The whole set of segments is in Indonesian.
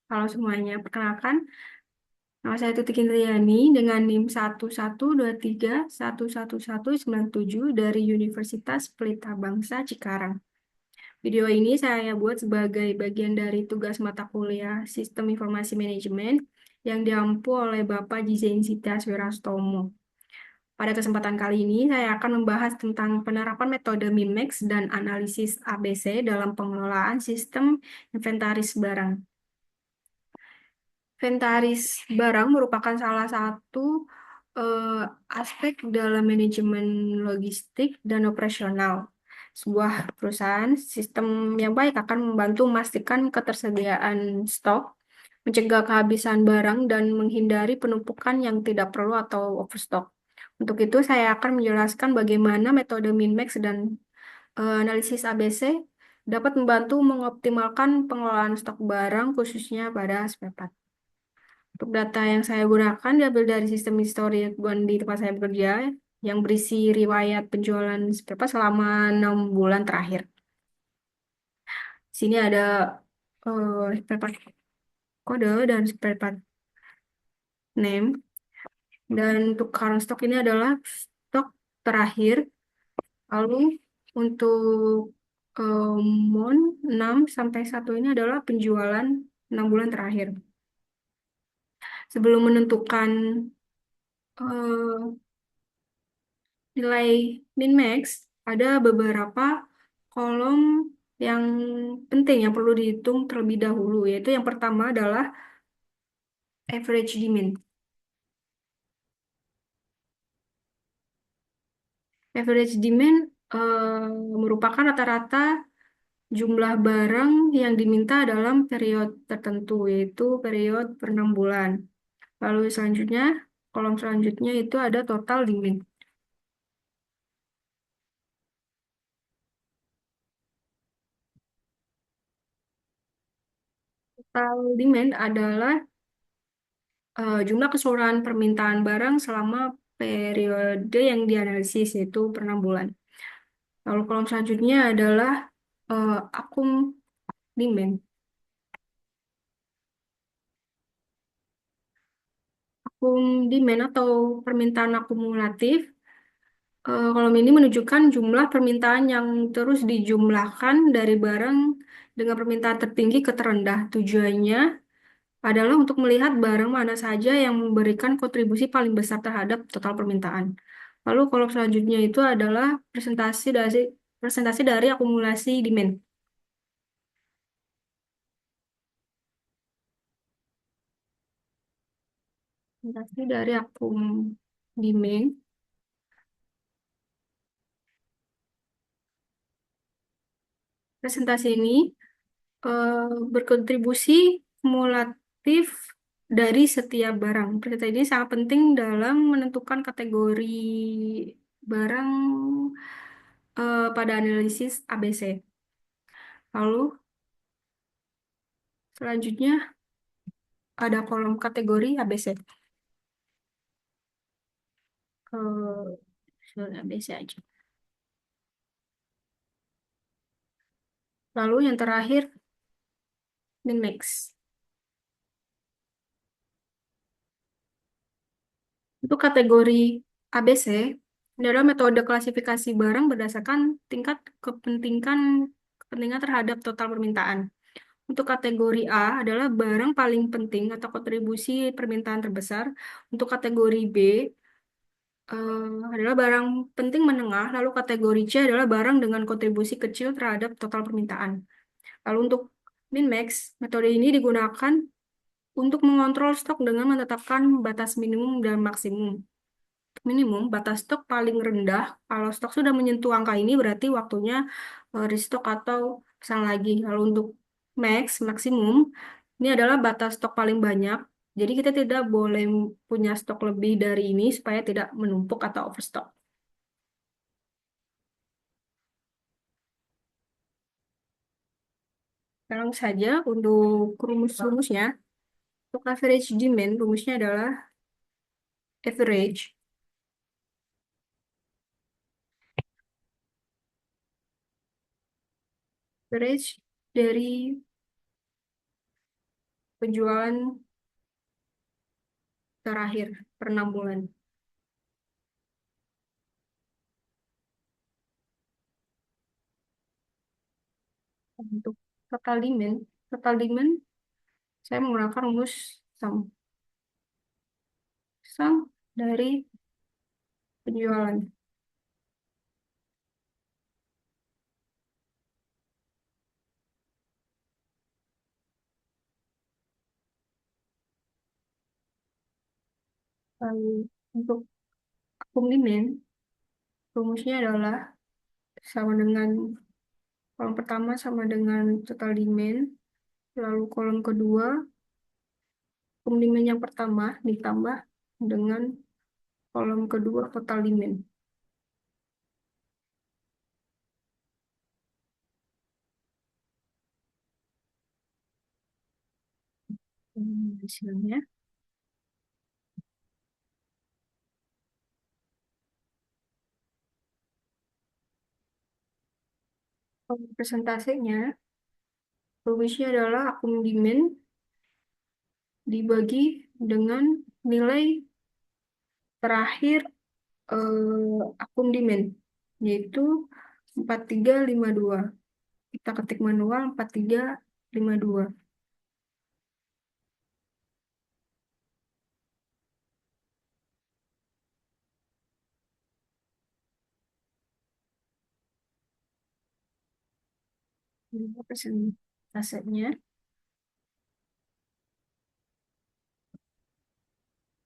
Halo semuanya, perkenalkan, nama saya Tutik Indriani dengan NIM 112311197 dari Universitas Pelita Bangsa Cikarang. Video ini saya buat sebagai bagian dari tugas mata kuliah Sistem Informasi Manajemen yang diampu oleh Bapak Jizain Sitas Wirastomo. Pada kesempatan kali ini, saya akan membahas tentang penerapan metode MIMAX dan analisis ABC dalam pengelolaan sistem inventaris barang. Inventaris barang merupakan salah satu eh, aspek dalam manajemen logistik dan operasional. Sebuah perusahaan sistem yang baik akan membantu memastikan ketersediaan stok, mencegah kehabisan barang, dan menghindari penumpukan yang tidak perlu atau overstock. Untuk itu, saya akan menjelaskan bagaimana metode MinMax dan analisis ABC dapat membantu mengoptimalkan pengelolaan stok barang, khususnya pada spare part. Untuk data yang saya gunakan diambil dari sistem histori di tempat saya bekerja yang berisi riwayat penjualan spare part selama 6 bulan terakhir. Sini ada spare part kode dan spare part name. Dan untuk current stock ini adalah stok terakhir. Lalu untuk eh, MON 6 sampai 1 ini adalah penjualan 6 bulan terakhir. Sebelum menentukan eh, nilai min-max, ada beberapa kolom yang penting yang perlu dihitung terlebih dahulu, yaitu yang pertama adalah average demand. Average demand merupakan rata-rata jumlah barang yang diminta dalam periode tertentu, yaitu periode per 6 bulan. Lalu selanjutnya, kolom selanjutnya itu ada total demand. Total demand adalah jumlah keseluruhan permintaan barang selama periode yang dianalisis, yaitu per 6 bulan. Lalu kolom selanjutnya adalah akum demand. Akum demand atau permintaan akumulatif. Kolom ini menunjukkan jumlah permintaan yang terus dijumlahkan dari barang dengan permintaan tertinggi ke terendah. Tujuannya adalah untuk melihat barang mana saja yang memberikan kontribusi paling besar terhadap total permintaan. Lalu kolom selanjutnya itu adalah presentasi dari akumulasi demand. Presentasi dari akum demand. Presentasi ini eh, berkontribusi kumulatif dari setiap barang. Presentasi ini sangat penting dalam menentukan kategori barang pada analisis ABC. Lalu selanjutnya ada kolom kategori ABC. ABC aja. Lalu yang terakhir, min-max. Untuk kategori ABC, ini adalah metode klasifikasi barang berdasarkan tingkat kepentingan terhadap total permintaan. Untuk kategori A adalah barang paling penting atau kontribusi permintaan terbesar. Untuk kategori B adalah barang penting menengah. Lalu kategori C adalah barang dengan kontribusi kecil terhadap total permintaan. Lalu untuk min-max, metode ini digunakan untuk mengontrol stok dengan menetapkan batas minimum dan maksimum. Minimum, batas stok paling rendah. Kalau stok sudah menyentuh angka ini berarti waktunya restock atau pesan lagi. Lalu untuk maksimum, ini adalah batas stok paling banyak. Jadi kita tidak boleh punya stok lebih dari ini supaya tidak menumpuk atau overstock. Langsung saja untuk rumus-rumusnya. Untuk average demand, rumusnya adalah average. Average dari penjualan terakhir per 6 bulan. Untuk total demand saya menggunakan rumus sum, sum dari penjualan. Lalu untuk akum demand, rumusnya adalah sama dengan kolom pertama sama dengan total demand, lalu kolom kedua akum demand yang pertama ditambah dengan kolom kedua total demand. Hasilnya, presentasenya, rumusnya adalah akum demand dibagi dengan nilai terakhir akum demand, yaitu 4352. Kita ketik manual 4352. Ini presentasenya.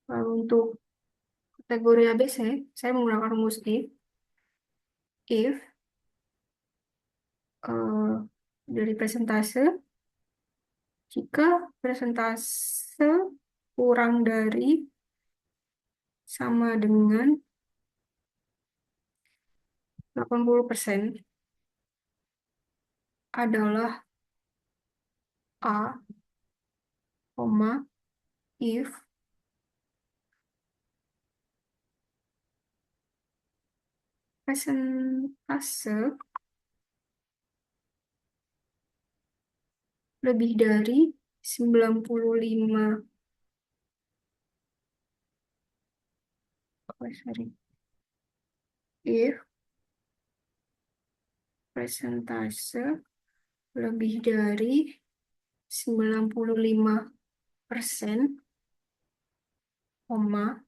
Lalu untuk kategori ABC, saya menggunakan rumus if eh, dari presentase, jika presentase kurang dari sama dengan 80% adalah A, koma, if presentase lebih dari 95, sorry, if presentase lebih dari 95%, koma,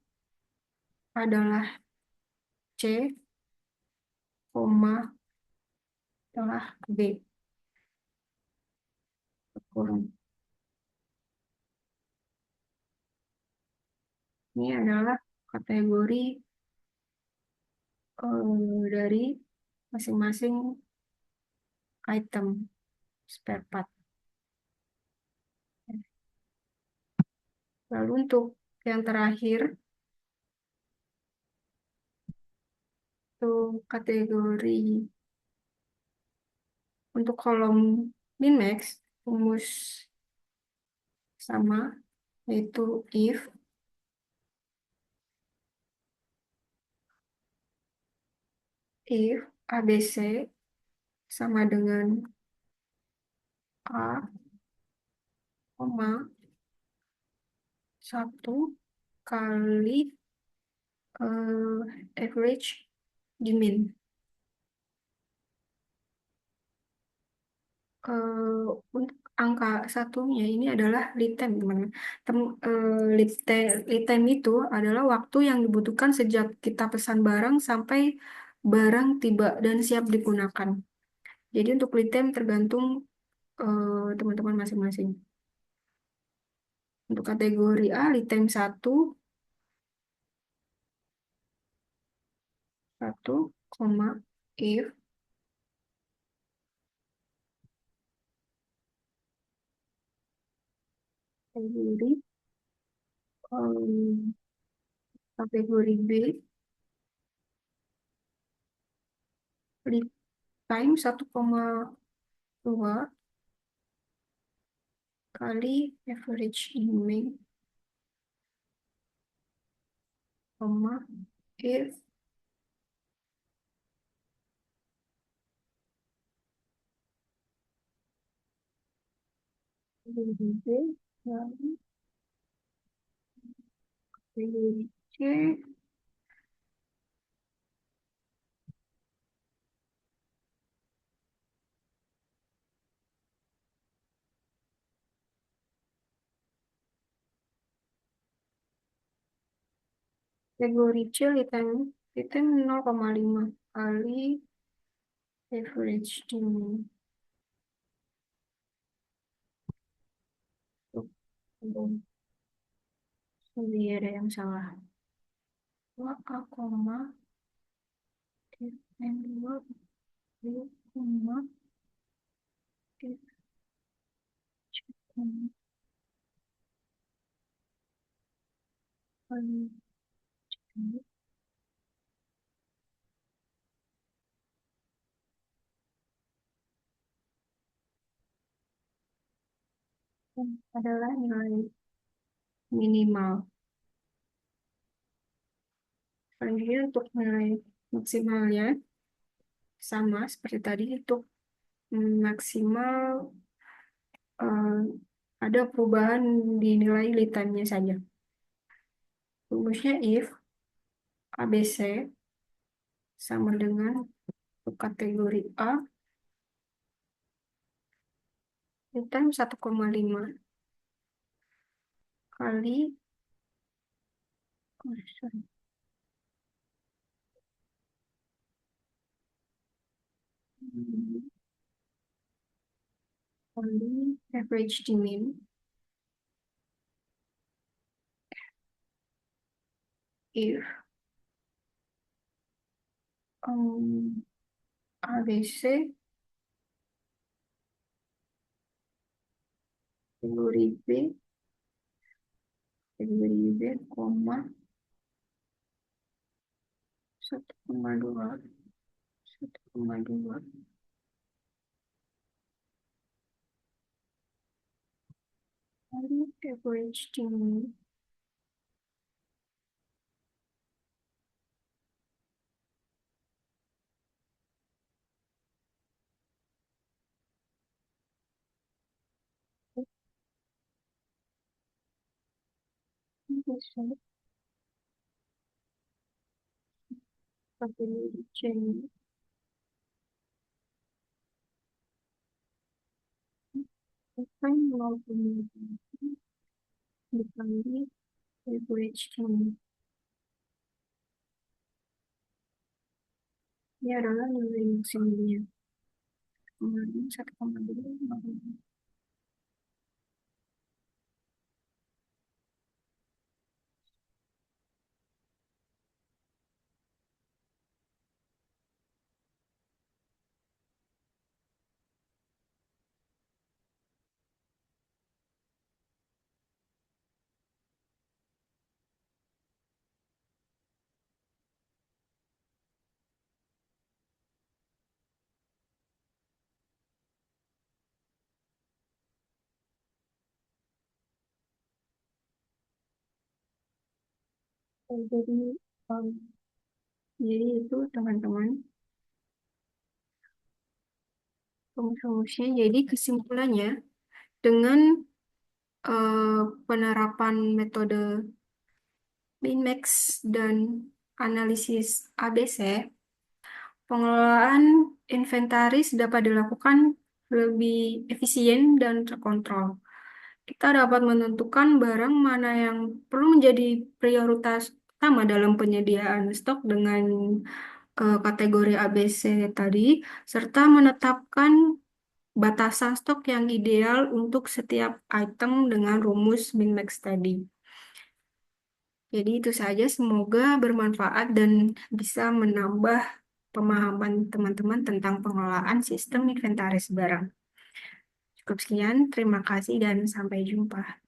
adalah C, koma, adalah B, kurung. Ini adalah kategori dari masing-masing item spare part. Lalu untuk yang terakhir, untuk kategori untuk kolom min-max, rumus sama, yaitu if ABC sama dengan A, koma, 1 kali average demand. Untuk angka satunya ini adalah lead time, teman-teman. Lead time itu adalah waktu yang dibutuhkan sejak kita pesan barang sampai barang tiba dan siap digunakan. Jadi untuk lead time tergantung teman-teman masing-masing. Untuk kategori A, lead time 1, koma, if kategori em, kategori B, lead time 1,2 kali average demand, koma, if kategori B Lalu, kategori C, kategori C litan 0,5 kali average demand. Tuh, ini ada yang salah. 2A, dan 2 koma kali adalah nilai minimal. Selanjutnya untuk nilai maksimalnya sama seperti tadi. Untuk maksimal eh, ada perubahan di nilai litannya saja. Rumusnya if ABC sama dengan untuk kategori A litan 1,5 kali oh, sorry, kali average demand if ABC kategori B kategori B, 1,2 1,2 kali average demand bisa kategori C akan 0,5 dikali average demand. Ini adalah nilai maksimumnya. Kemudian 1,2 jadi um, jadi itu teman-teman rumus-rumusnya. Jadi kesimpulannya dengan penerapan metode min-max dan analisis ABC, pengelolaan inventaris dapat dilakukan lebih efisien dan terkontrol. Kita dapat menentukan barang mana yang perlu menjadi prioritas utama dalam penyediaan stok dengan kategori ABC tadi, serta menetapkan batasan stok yang ideal untuk setiap item dengan rumus min-max tadi. Jadi itu saja, semoga bermanfaat dan bisa menambah pemahaman teman-teman tentang pengelolaan sistem inventaris barang. Cukup sekian, terima kasih dan sampai jumpa.